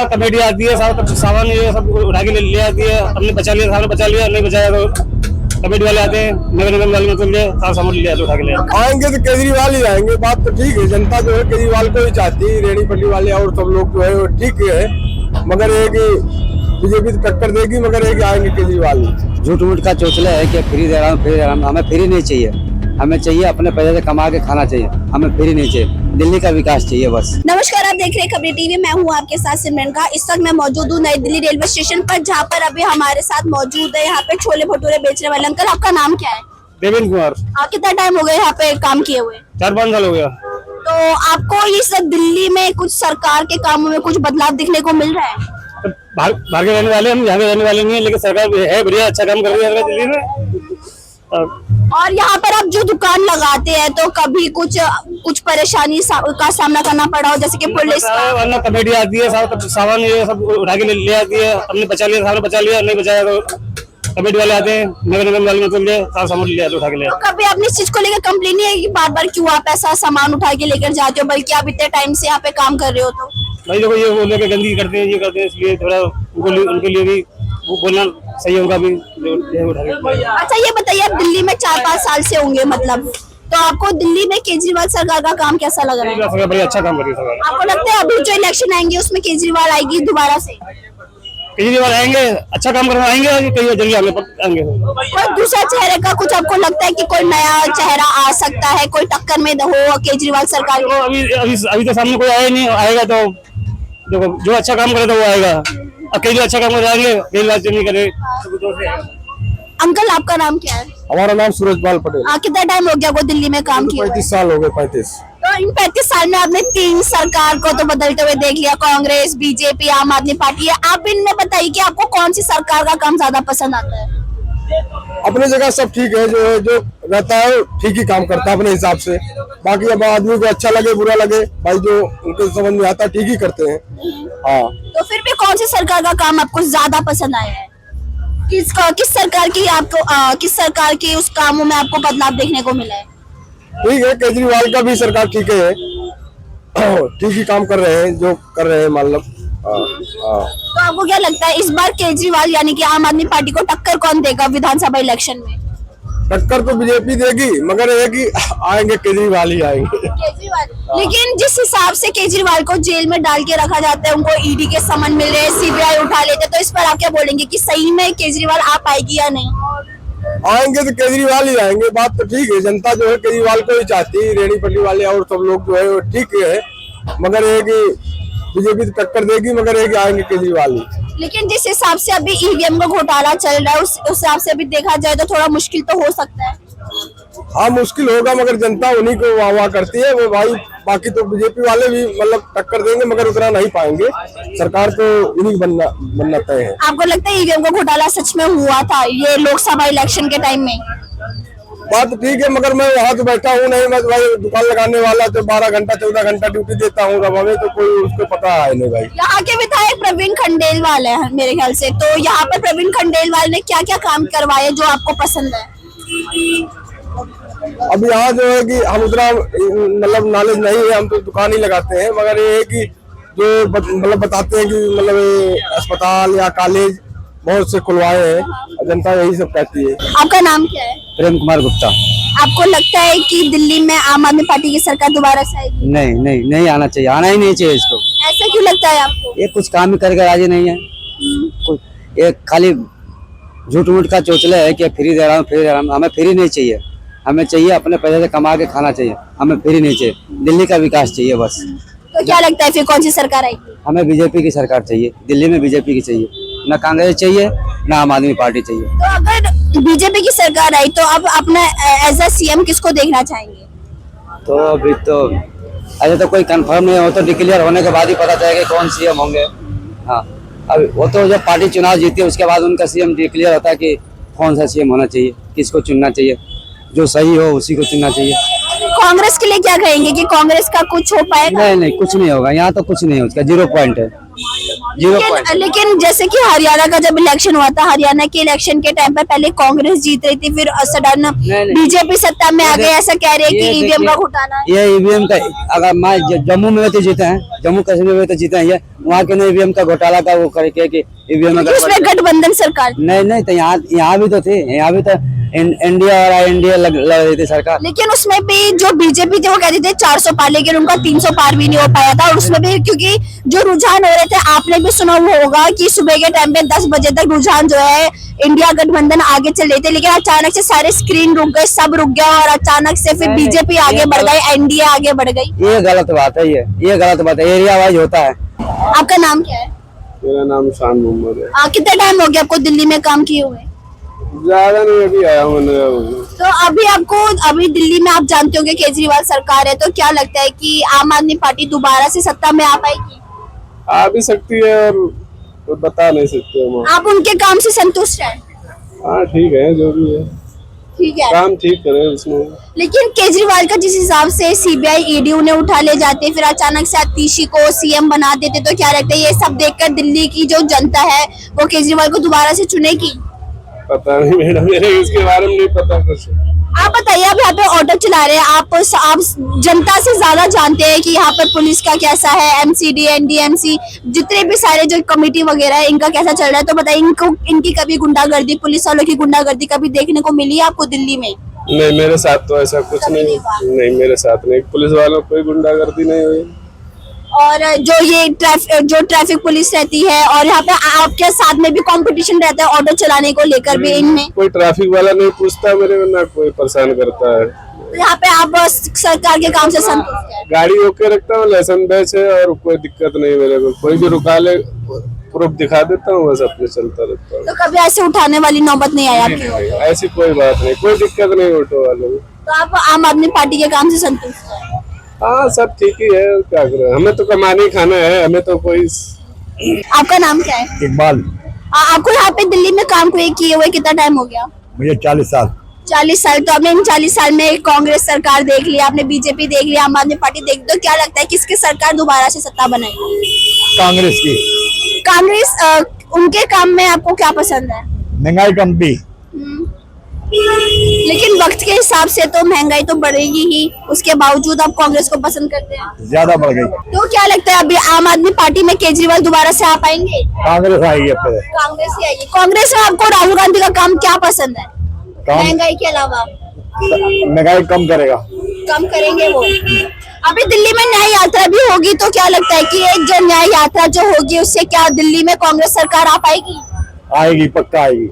Committee आती है, सामान ये सब उठा के ले आती है। हमने बचा लिया, सामान बचा लिया, नहीं बचाया तो कमेटी वाले आते हैं, नगर निगम वाले मतलब ये सारा सामान ले आते उठा के ले आएंगे तो केजरीवाल ही आएंगे। बात तो ठीक है, जनता जो है केजरीवाल को ही चाहती है, रेहड़ी पटरी वाले और सब लोग जो है वो ठीक है, मगर ये कि बीजेपी तो टक्कर देगी, मगर ये कि आएंगे केजरीवाल ही। झूठ मूठ का चोचला है कि फ्री दे रहा हूँ, हमें फ्री नहीं चाहिए, हमें चाहिए अपने पैसे से कमा के खाना चाहिए, हमें फ्री नहीं चाहिए, दिल्ली का विकास चाहिए बस। नमस्कार, आप देख रहे हैं खबरें टीवी, मैं हूं आपके साथ सिमरन का। इस वक्त मैं मौजूद हूं नई दिल्ली रेलवे स्टेशन पर, जहां पर अभी हमारे साथ मौजूद है यहाँ पे छोले भटूरे बेचने वाले अंकल। आपका नाम क्या है? देवेंद्र कुमार। कितना टाइम हो गया यहाँ पे काम किए हुए? 4-5 साल हो गया। तो आपको इस दिल्ली में कुछ सरकार के कामों में कुछ बदलाव दिखने को मिल रहा है? बाहर के रहने वाले, हम यहाँ के रहने वाले नहीं है, लेकिन सरकार है बढ़िया, अच्छा काम कर रही है दिल्ली में। और यहाँ पर आप जो दुकान लगाते हैं तो कभी कुछ परेशानी का सामना करना पड़ा हो, जैसे कि पुलिस वरना कमेटी आती है, सामान ये सब उठा के ले आती है। हमने बचा लिया, सामान बचा लिया, नहीं बचाया तो कमेटी वाले आते हैं, नगर निगम वाले मतलब ये सारा सामान ले आते उठा के ले। तो कभी आपने इस चीज को लेकर कंप्लेन नहीं है कि बार बार क्यों आप ऐसा सामान उठा के लेकर जाते हो, बल्कि आप इतने टाइम से यहाँ पे काम कर रहे हो? तो भाई देखो, ये वो लेके गंदगी करते हैं, ये करते हैं, इसलिए थोड़ा उनके लिए भी वो बोलना सही होगा भी। अच्छा, ये बताइए, आप दिल्ली में 4-5 साल से होंगे मतलब, तो आपको दिल्ली में केजरीवाल सरकार का काम कैसा लग रहा है? सरकार बड़ी अच्छा काम कर रही है सरकार। आपको लगता है अभी जो इलेक्शन आएंगे उसमें केजरीवाल आएगी दोबारा से? केजरीवाल आएंगे, अच्छा काम करना आएंगे, कहीं जल्दी आएंगे। कोई दूसरा चेहरे का कुछ आपको लगता है कि कोई नया चेहरा आ सकता है, कोई टक्कर में हो केजरीवाल सरकार को? अभी तो सामने कोई आया नहीं, आएगा तो देखो जो अच्छा काम करे तो वो आएगा। अकेले अच्छा काम कर जाएंगे, केजरीवाल नहीं करे। अंकल, आपका नाम क्या है? हमारा नाम सूरजपाल पटेल। कितना टाइम हो गया आपको दिल्ली में काम किया? 35 साल हो गए। 35। तो इन 35 साल में आपने 3 सरकार को तो बदलते हुए देख लिया, कांग्रेस, बीजेपी, आम आदमी पार्टी है। आप इनमें बताइए कि आपको कौन सी सरकार का काम ज्यादा पसंद आता है? अपनी जगह सब ठीक है, जो रहता है ठीक ही काम करता है अपने हिसाब से। बाकी अब आदमी को अच्छा लगे बुरा लगे, भाई जो उनको समझ में आता है ठीक ही करते हैं। हाँ, तो फिर भी कौन सी सरकार का काम आपको ज्यादा पसंद आया है? किस सरकार की उस कामों में आपको बदलाव देखने को मिला है? ठीक है, केजरीवाल का भी सरकार ठीक है, ठीक ही काम कर रहे हैं जो कर रहे हैं मतलब। तो आपको क्या लगता है इस बार केजरीवाल यानी कि आम आदमी पार्टी को टक्कर कौन देगा विधानसभा इलेक्शन में? टक्कर तो बीजेपी देगी, मगर ये कि आएंगे केजरीवाल ही आएंगे। केजरीवाल। लेकिन जिस हिसाब से केजरीवाल को जेल में डाल के रखा जाता है, उनको ईडी के समन मिल रहे हैं, सीबीआई उठा लेते हैं, तो इस पर आप क्या बोलेंगे कि सही में केजरीवाल आ पाएगी या नहीं? आएंगे तो केजरीवाल ही आएंगे। बात तो ठीक है, जनता जो है केजरीवाल को ही चाहती है, रेहड़ी पटरी वाले और सब लोग जो है वो ठीक है, मगर ये कि बीजेपी तो टक्कर देगी, मगर ये कि आएंगे केजरीवाल ही। लेकिन जिस हिसाब से अभी ईवीएम का घोटाला चल रहा है, उस हिसाब से भी देखा जाए तो थोड़ा मुश्किल तो हो सकता है। हाँ, मुश्किल होगा, मगर जनता उन्हीं को वाह वाह करती है वो भाई। बाकी तो बीजेपी वाले भी मतलब टक्कर देंगे, मगर उतना नहीं पाएंगे। सरकार तो इन्हीं बनना तय है। आपको लगता है ईवीएम का घोटाला सच में हुआ था ये लोकसभा इलेक्शन के टाइम में? बात ठीक है, मगर मैं वहाँ तो बैठा हूँ नहीं, मैं भाई दुकान लगाने वाला तो 12 घंटा 14 घंटा ड्यूटी देता हूँ, अब हमें तो कोई उसको पता है नहीं भाई। यहाँ के विधायक प्रवीण खंडेलवाल है मेरे ख्याल से, तो यहाँ पर प्रवीण खंडेलवाल ने क्या क्या काम करवाए जो आपको पसंद है? अब यहाँ जो है कि हम उतना मतलब नॉलेज नहीं है, हम तो दुकान ही लगाते हैं, मगर ये है कि जो मतलब बताते हैं कि मतलब अस्पताल या कॉलेज बहुत से खुलवाए हैं, जनता यही सब कहती है। आपका नाम क्या है? प्रेम कुमार गुप्ता। आपको लगता है कि दिल्ली में आम आदमी पार्टी की सरकार दोबारा से आएगी? नहीं आना चाहिए, आना ही नहीं चाहिए इसको। ऐसा क्यों लगता है आपको? ये कुछ काम ही करके राजी नहीं है, ये खाली झूठ मूठ का चोचला है कि फ्री दे रहा हूँ, हमें फ्री नहीं चाहिए, हमें चाहिए अपने पैसे से कमा के खाना चाहिए, हमें फ्री नहीं चाहिए, दिल्ली का विकास चाहिए बस। तो क्या लगता है फिर कौन सी सरकार आएगी? हमें बीजेपी की सरकार चाहिए, दिल्ली में बीजेपी की चाहिए, ना कांग्रेस चाहिए ना आम आदमी पार्टी चाहिए। तो अगर बीजेपी की सरकार आई तो अब अपना एज अ सीएम किसको देखना चाहेंगे? तो अभी तो ऐसे तो कोई कंफर्म नहीं हो, तो डिक्लेयर होने के बाद ही पता चलेगा कौन सीएम होंगे। हाँ, अभी वो तो जब पार्टी चुनाव जीती है उसके बाद उनका सीएम डिक्लेयर होता है कि कौन सा सीएम होना चाहिए, किसको चुनना चाहिए, जो सही हो उसी को चुनना चाहिए। कांग्रेस के लिए क्या कहेंगे कि कांग्रेस का कुछ हो पाएगा? नहीं कुछ नहीं होगा, यहाँ तो कुछ नहीं है, उसका 0 पॉइंट है। लेकिन जैसे कि हरियाणा का जब इलेक्शन हुआ था, हरियाणा के इलेक्शन के टाइम पर पहले कांग्रेस जीत रही थी, फिर सडन नहीं। बीजेपी सत्ता में आ गई, ऐसा कह रहे हैं कि ये ईवीएम का देखिए, घोटाला है। ये ईवीएम का अगर मैं जम्मू में तो जीते हैं, जम्मू कश्मीर में तो जीते हैं, ये वहाँ के ईवीएम का घोटाला का वो करके कि ईवीएम क्योंकि उसमें गठबंधन सरकार थी। नहीं तो यहाँ भी तो थे, यहाँ भी तो इंडिया और इंडिया लग रही थी सरकार। लेकिन उसमें भी जो बीजेपी थे वो कहते थे 400 पार, लेकिन उनका 300 पार भी नहीं हो पाया था। और उसमें भी क्योंकि जो रुझान हो रहे थे, आपने भी सुना हुआ होगा कि सुबह के टाइम पे 10 बजे तक रुझान जो है इंडिया गठबंधन आगे चल रहे थे, लेकिन अचानक से सारे स्क्रीन रुक गए, सब रुक गया और अचानक से फिर बीजेपी आगे बढ़ गई, एनडीए आगे बढ़ गई। ये गलत बात है, ये गलत बात है, एरिया वाइज होता है। आपका नाम क्या है? मेरा नाम शान मोहम्मद है। कितना टाइम हो गया आपको दिल्ली में काम किए हुए? ज्यादा नहीं, अभी आया हूँ मैंने। तो अभी दिल्ली में आप जानते होंगे केजरीवाल सरकार है, तो क्या लगता है कि आम आदमी पार्टी दोबारा से सत्ता में आ पाएगी? आ भी सकती है और बता नहीं सकते हम। आप उनके काम से संतुष्ट हैं? हाँ ठीक है, जो भी है ठीक है, काम ठीक करे उसमें। लेकिन केजरीवाल का जिस हिसाब से सीबीआई ईडी उन्हें उठा ले जाते, फिर अचानक से आतिशी को सीएम बना देते, तो क्या लगता है ये सब देखकर दिल्ली की जो जनता है वो केजरीवाल को दोबारा से चुनेगी? पता नहीं मैडम, मेरे इसके बारे में नहीं पता कुछ। आप बताइए, आप यहाँ पे ऑटो चला रहे हैं, आप जनता से ज्यादा जानते हैं कि यहाँ पर पुलिस का कैसा है, एमसीडी एनडीएमसी जितने भी सारे जो कमेटी वगैरह है इनका कैसा चल रहा है, तो बताइए इनकी कभी गुंडागर्दी, पुलिस वालों की गुंडागर्दी कभी देखने को मिली है आपको दिल्ली में? नहीं, मेरे साथ तो ऐसा कुछ नहीं, मेरे साथ नहीं, पुलिस वालों कोई गुंडागर्दी नहीं हुई। और जो ये ट्रैफिक पुलिस रहती है, और यहाँ पे आपके साथ में भी कंपटीशन रहता है ऑटो चलाने को लेकर भी, इनमें कोई ट्रैफिक वाला नहीं पूछता मेरे को, ना कोई परेशान करता है। तो यहाँ पे आप बस सरकार के काम से संतुष्ट हैं? गाड़ी ओके रखता हूँ, लाइसेंस बैच है और कोई दिक्कत नहीं मेरे को, कोई भी रुका ले प्रूफ दिखा देता हूँ, बस अपने चलता रहता हूँ। तो कभी ऐसे उठाने वाली नौबत नहीं आई आपकी? ऐसी कोई बात नहीं, कोई दिक्कत नहीं ऑटो वालों को। तो आप आम आदमी पार्टी के काम से संतुष्ट हैं? हाँ सब ठीक ही है, क्या करें, हमें तो कमाने ही खाना है, हमें तो कोई। आपका नाम क्या है? इकबाल। आपको यहाँ पे दिल्ली में काम किए हुए कितना टाइम हो गया? मुझे 40 साल। 40 साल। तो आपने इन 40 साल में कांग्रेस सरकार देख ली, आपने बीजेपी देख लिया, आम आदमी पार्टी देख ली, तो क्या लगता है किसकी सरकार दोबारा से सत्ता बनाएगी? कांग्रेस की। कांग्रेस उनके काम में आपको क्या पसंद है? महंगाई कम भी। लेकिन वक्त के हिसाब से तो महंगाई तो बढ़ेगी ही, उसके बावजूद आप कांग्रेस को पसंद करते हैं? ज्यादा बढ़ गई। तो क्या लगता है अभी आम आदमी पार्टी में केजरीवाल दोबारा से आ पाएंगे? कांग्रेस आएगी अब फिर। कांग्रेस ही आएगी। कांग्रेस में आपको राहुल गांधी का काम क्या पसंद है महंगाई के अलावा? महंगाई कम करेगा। कम करेंगे वो। अभी दिल्ली में न्याय यात्रा भी होगी, तो क्या लगता है कि एक जो न्याय यात्रा जो होगी उससे क्या दिल्ली में कांग्रेस सरकार आ पाएगी? आएगी, पक्का आएगी।